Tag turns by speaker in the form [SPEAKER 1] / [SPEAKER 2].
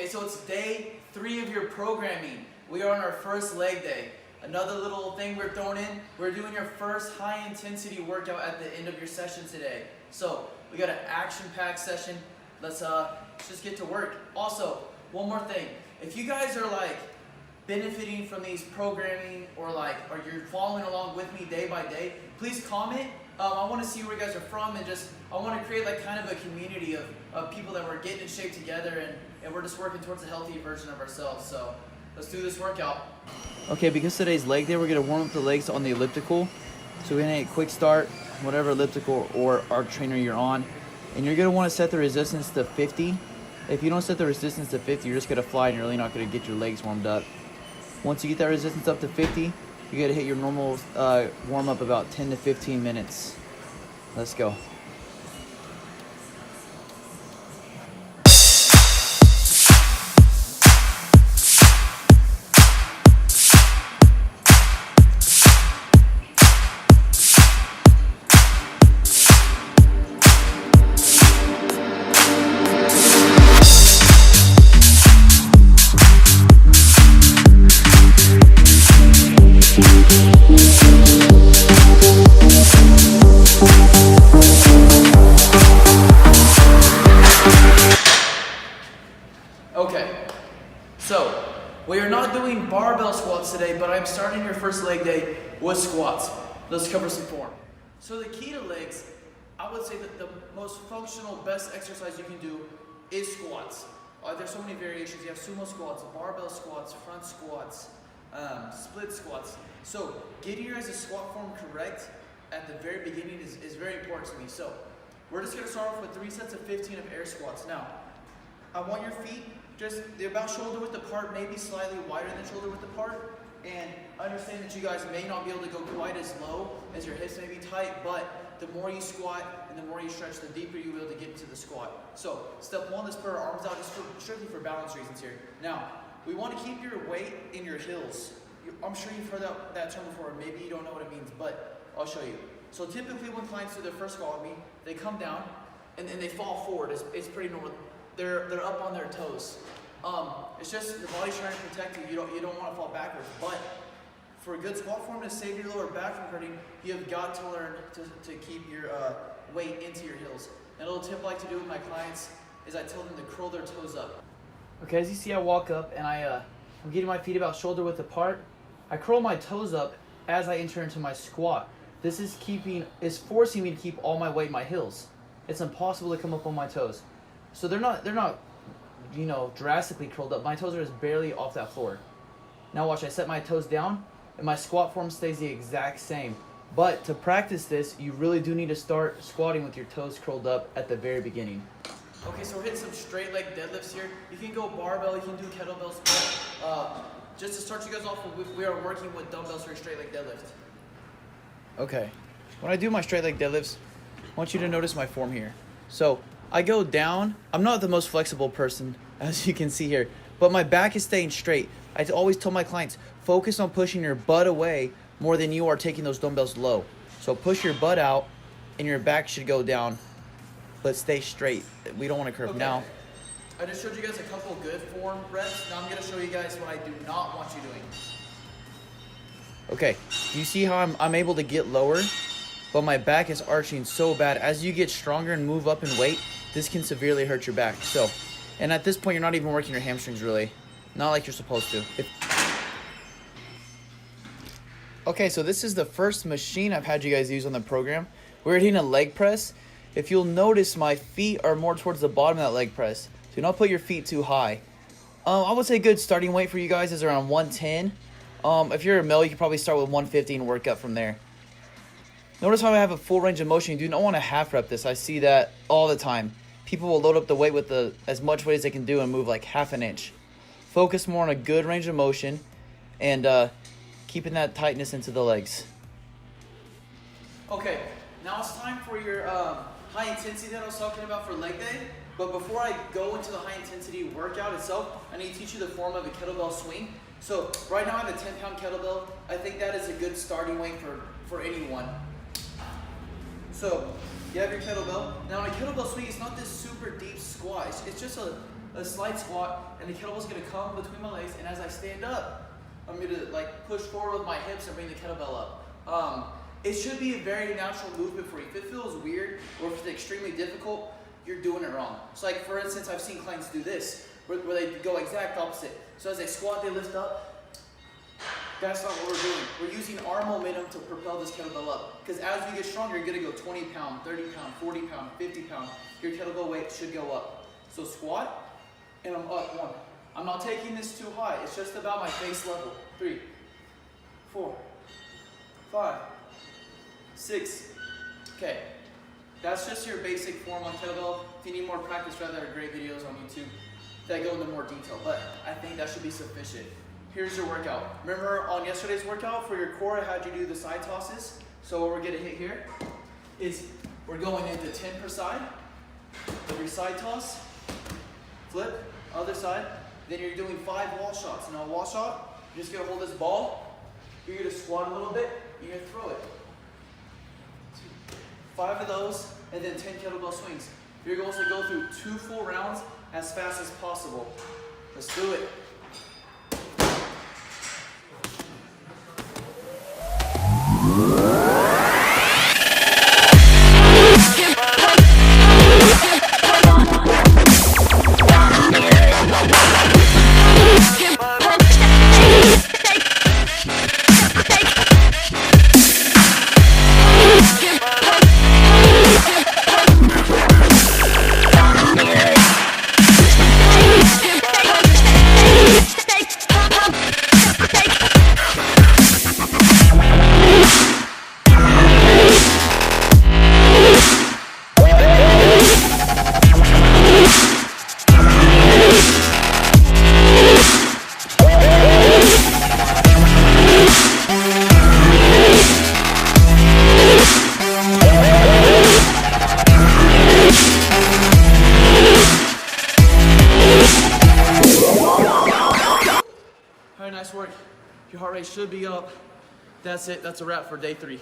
[SPEAKER 1] Okay, so it's day 3 of your programming. We are on our first leg day. Another little thing we're throwing in, we're doing your first high intensity workout at the end of your session today. So we got an action-packed session. Let's just get to work. Also, one more thing. If you guys are like benefiting from these programming or you're following along with me day by day, please comment. I want to see where you guys are from, and I want to create like kind of a community of people that we're getting in shape together, and we're just working towards a healthy version of ourselves. So let's do this workout. Okay, because today's leg day, we're going to warm up the legs on the elliptical. So we're going to get a quick start, whatever elliptical or arc trainer you're on. And you're going to want to set the resistance to 50. If you don't set the resistance to 50, you're just going to fly and you're really not going to get your legs warmed up. Once you get that resistance up to 50, you got to hit your normal warm up about 10 to 15 minutes. Let's go. Okay, so we are not doing barbell squats today, but I'm starting your first leg day with squats. Let's cover some form. So the key to legs, I would say that the most functional, best exercise you can do is squats. There's so many variations. You have sumo squats, barbell squats, front squats, split squats. So getting your guys' squat form correct at the very beginning is very important to me. So we're just going to start off with 3 sets of 15 of air squats. Now, I want your feet they're about shoulder width apart, maybe slightly wider than shoulder width apart. And understand that you guys may not be able to go quite as low as your hips may be tight, but the more you squat and the more you stretch, the deeper you'll be able to get into the squat. So step 1, let's put our arms out just strictly for balance reasons here. Now, we want to keep your weight in your heels. I'm sure you've heard that term before, maybe you don't know what it means, but I'll show you. So typically when clients do their first squat with me, they come down and then they fall forward. It's pretty normal. They're up on their toes. It's just your body's trying to protect you. You don't want to fall backwards. But for a good squat form to save your lower back from hurting, you have got to learn to keep your weight into your heels. And a little tip I like to do with my clients is I tell them to curl their toes up. Okay, as you see, I walk up and I'm getting my feet about shoulder width apart. I curl my toes up as I enter into my squat. This is forcing me to keep all my weight in my heels. It's impossible to come up on my toes. So they're not, drastically curled up. My toes are just barely off that floor. Now watch, I set my toes down and my squat form stays the exact same. But to practice this, you really do need to start squatting with your toes curled up at the very beginning. Okay, so we're hitting some straight leg deadlifts here. You can go barbell, you can do kettlebell swing. Just to start you guys off, we are working with dumbbells for a straight leg deadlift. Okay, when I do my straight leg deadlifts, I want you to notice my form here. So I go down. I'm not the most flexible person, as you can see here, but my back is staying straight. I always tell my clients, focus on pushing your butt away more than you are taking those dumbbells low. So push your butt out and your back should go down, but stay straight. We don't want to curve. Okay. Now, I just showed you guys a couple good form reps. Now I'm going to show you guys what I do not want you doing. Okay, do you see how I'm able to get lower? But my back is arching so bad. As you get stronger and move up in weight, this can severely hurt your back. And at this point, you're not even working your hamstrings really. Not like you're supposed to. Okay, so this is the first machine I've had you guys use on the program. We're hitting a leg press. If you'll notice, my feet are more towards the bottom of that leg press. So do not put your feet too high. I would say a good starting weight for you guys is around 110. If you're a male, you can probably start with 150 and work up from there. Notice how I have a full range of motion. You do not want to half rep this. I see that all the time. People will load up the weight with as much weight as they can do and move like half an inch. Focus more on a good range of motion and keeping that tightness into the legs. Okay, now it's time for your high intensity that I was talking about for leg day. But before I go into the high intensity workout itself, I need to teach you the form of a kettlebell swing. So right now I have a 10-pound kettlebell. I think that is a good starting weight for anyone. So you have your kettlebell. Now a kettlebell swing is not this super deep squat. It's just a a slight squat, and the kettlebell's gonna come between my legs, and as I stand up, I'm gonna like push forward with my hips and bring the kettlebell up. It should be a very natural movement for you. If it feels weird or if it's extremely difficult, you're doing it wrong. So like for instance, I've seen clients do this, where they go exact opposite. So as they squat, they lift up. That's not what we're doing. We're using our momentum to propel this kettlebell up. Because as you get stronger, you're gonna go 20 pound, 30 pound, 40 pound, 50 pound. Your kettlebell weight should go up. So squat, and I'm up, 1. I'm not taking this too high. It's just about my face level. 3, 4, 5, 6. Okay. That's just your basic form on kettlebell. If you need more practice, there are great videos on YouTube that go into more detail, but I think that should be sufficient. Here's your workout. Remember on yesterday's workout for your core, I had you do the side tosses. So what we're gonna hit here is we're going into 10 per side, every side toss, flip, other side. Then you're doing 5 wall shots. And on a wall shot, you're just gonna hold this ball, you're gonna squat a little bit, you're gonna throw it. 5 of those, and then 10 kettlebell swings. Your goal is to go through 2 full rounds as fast as possible. Let's do it. Nice work. Your heart rate should be up. That's it. That's a wrap for day 3.